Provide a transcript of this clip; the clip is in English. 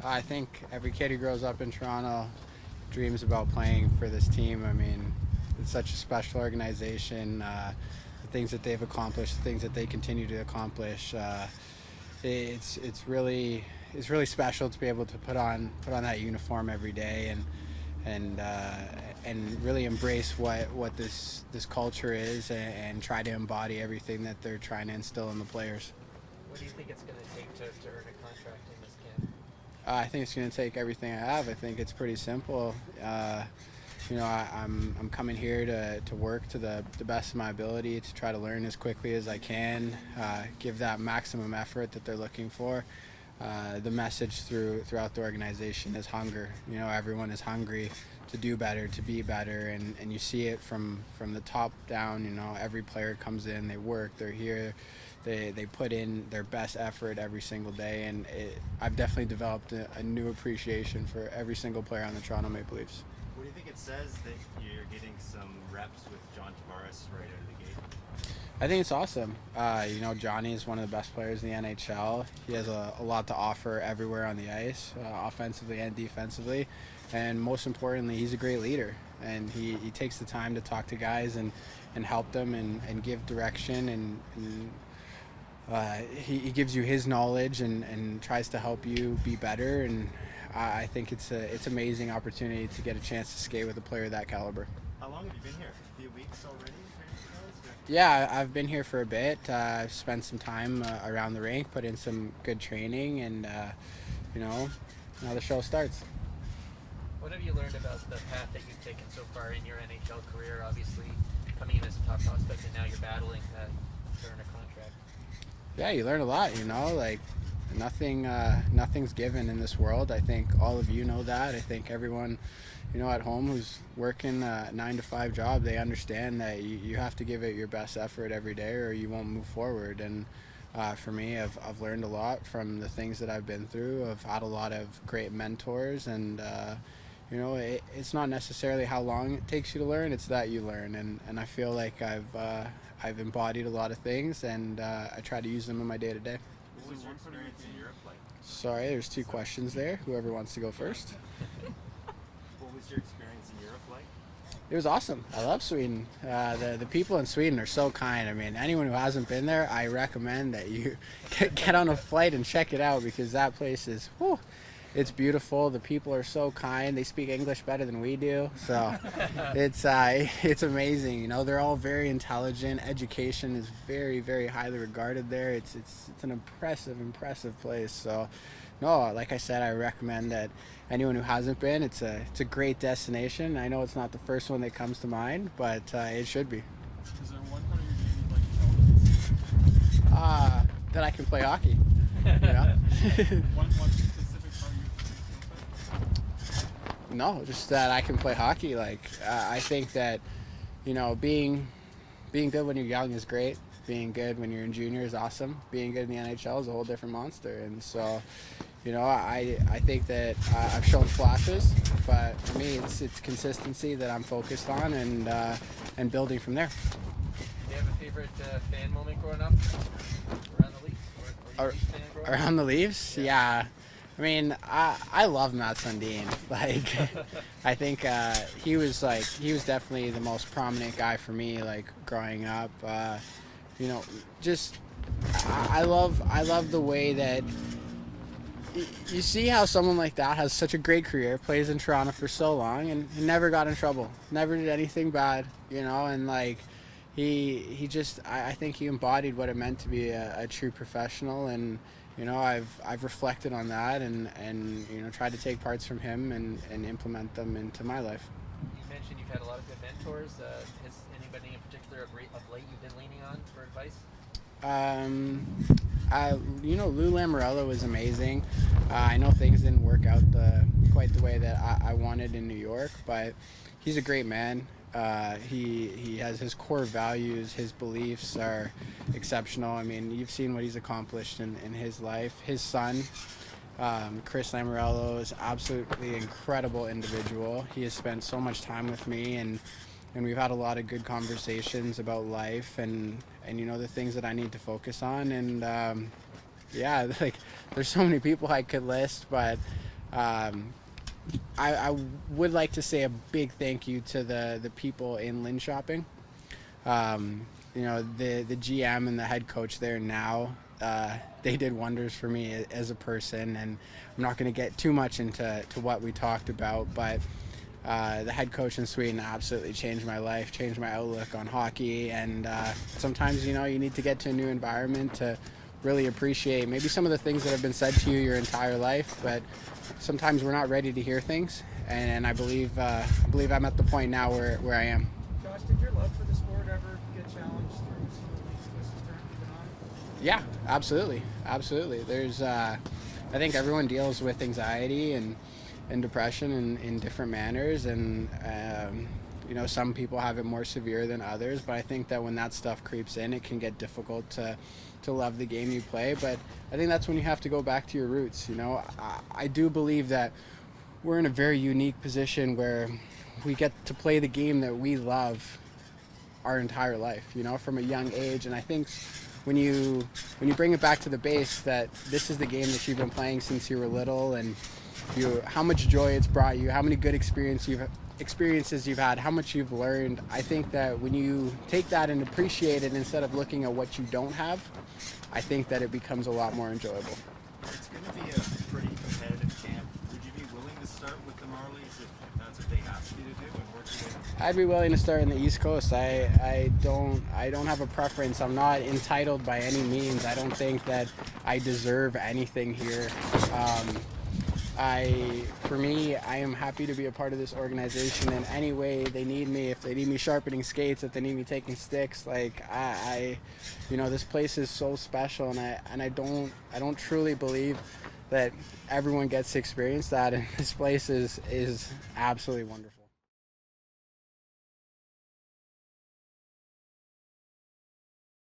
I think every kid who grows up in Toronto dreams about playing for this team. I mean, it's such a special organization. The things that they've accomplished, the things that they continue to accomplish. It's really special to be able to put on that uniform every day and and really embrace what this culture is and try to embody everything that they're trying to instill in the players. What do you think it's going to take to earn a contract in this camp? I think it's going to take everything I have. I think it's pretty simple. I'm coming here to work to the best of my ability to try to learn as quickly as I can, give that maximum effort that they're looking for. The message throughout the organization is hunger. Everyone is hungry to do better, to be better, and you see it from the top down. Every player comes in, they work, they're here, they put in their best effort every single day, and I've definitely developed a new appreciation for every single player on the Toronto Maple Leafs. What do you think it says that you're getting some reps with John Tavares right out of the gate? I think it's awesome. Johnny is one of the best players in the NHL. He has a lot to offer everywhere on the ice, offensively and defensively. And most importantly, he's a great leader. And he takes the time to talk to guys and help them and give direction. He gives you his knowledge and tries to help you be better. And I think it's amazing opportunity to get a chance to skate with a player of that caliber. How long have you been here? A few weeks already? Yeah, I've been here for a bit. I've spent some time around the rink, put in some good training, and now the show starts. What have you learned about the path that you've taken so far in your NHL career? Obviously, coming in as a top prospect, and now you're battling to earn a contract. Yeah, you learn a lot. Like nothing's given in this world. I think all of you know that. I think everyone, at home who's working a 9-to-5 job, they understand that you have to give it your best effort every day, or you won't move forward. And for me, I've learned a lot from the things that I've been through. I've had a lot of great mentors, and it's not necessarily how long it takes you to learn; it's that you learn. And I feel like I've embodied a lot of things, and I try to use them in my day to day. What was your experience in Europe like? Sorry, there's two questions there. Whoever wants to go first. What was your experience in Europe like? It was awesome. I love Sweden. The people in Sweden are so kind. I mean, anyone who hasn't been there, I recommend that you get on a flight and check it out, because that place is, it's beautiful. The people are so kind. They speak English better than we do, so it's amazing. They're all very intelligent. Education is very, very highly regarded there. It's an impressive place. So, no, like I said, I recommend that anyone who hasn't been. It's a great destination. I know it's not the first one that comes to mind, but it should be. Is there one part of your game you'd like to tell us? That I can play hockey. One specific part you feel fit? No, just that I can play hockey. I think that being good when you're young is great. Being good when you're in junior is awesome. Being good in the NHL is a whole different monster. And so, I think that I've shown flashes, but for me, it's consistency that I'm focused on, and building from there. Do you have a favorite fan moment growing up around the Leafs? Or you a Leafs fan growing up? Around the Leafs, yeah. I mean, I love Matt Sundin. I think he was definitely the most prominent guy for me, growing up. I love the way that you see how someone like that has such a great career, plays in Toronto for so long, and never got in trouble, never did anything bad, and he just, I think he embodied what it meant to be a true professional. And I've reflected on that and tried to take parts from him and implement them into my life. You mentioned you've had a lot of good mentors. Has anybody in particular of late you've been leaning on for advice? Lou Lamoriello was amazing. I know things didn't work out quite the way that I wanted in New York, but he's a great man. He has his core values, his beliefs are exceptional. I mean, you've seen what he's accomplished in his life. His son, Chris Lamoriello, is absolutely incredible individual. He has spent so much time with me, and we've had a lot of good conversations about life and the things that I need to focus on. And there's so many people I could list, but I would like to say a big thank you to the people in Lynn Shopping. You know, the GM and the head coach there now, they did wonders for me as a person, and I'm not going to get too much into what we talked about, but the head coach in Sweden absolutely changed my life, changed my outlook on hockey, and sometimes, you know, you need to get to a new environment to really appreciate maybe some of the things that have been said to you your entire life, but sometimes we're not ready to hear things, and I believe I'm at the point now where I am. Josh, did your love for the sport ever get challenged through some of these twists and turns you've been on? Yeah, absolutely. There's, I think everyone deals with anxiety and depression in different manners, and you know, some people have it more severe than others, but I think that when that stuff creeps in, it can get difficult to love the game you play. But I think that's when you have to go back to your roots. You know, I do believe that we're in a very unique position where we get to play the game that we love our entire life, you know, from a young age. And I think when you bring it back to the base, that this is the game that you've been playing since you were little, and how much joy it's brought you, how many good experiences you've had, how much you've learned. I think that when you take that and appreciate it instead of looking at what you don't have, I think that it becomes a lot more enjoyable. It's going to be a pretty competitive camp. Would you be willing to start with the Marlies if that's what they ask you to do and work your way up? I'd be willing to start in the East Coast. I don't have a preference. I'm not entitled by any means. I don't think that I deserve anything here. For me, I am happy to be a part of this organization in any way they need me. If they need me sharpening skates, if they need me taking sticks, like you know, this place is so special, and I don't truly believe that everyone gets to experience that, and this place is absolutely wonderful.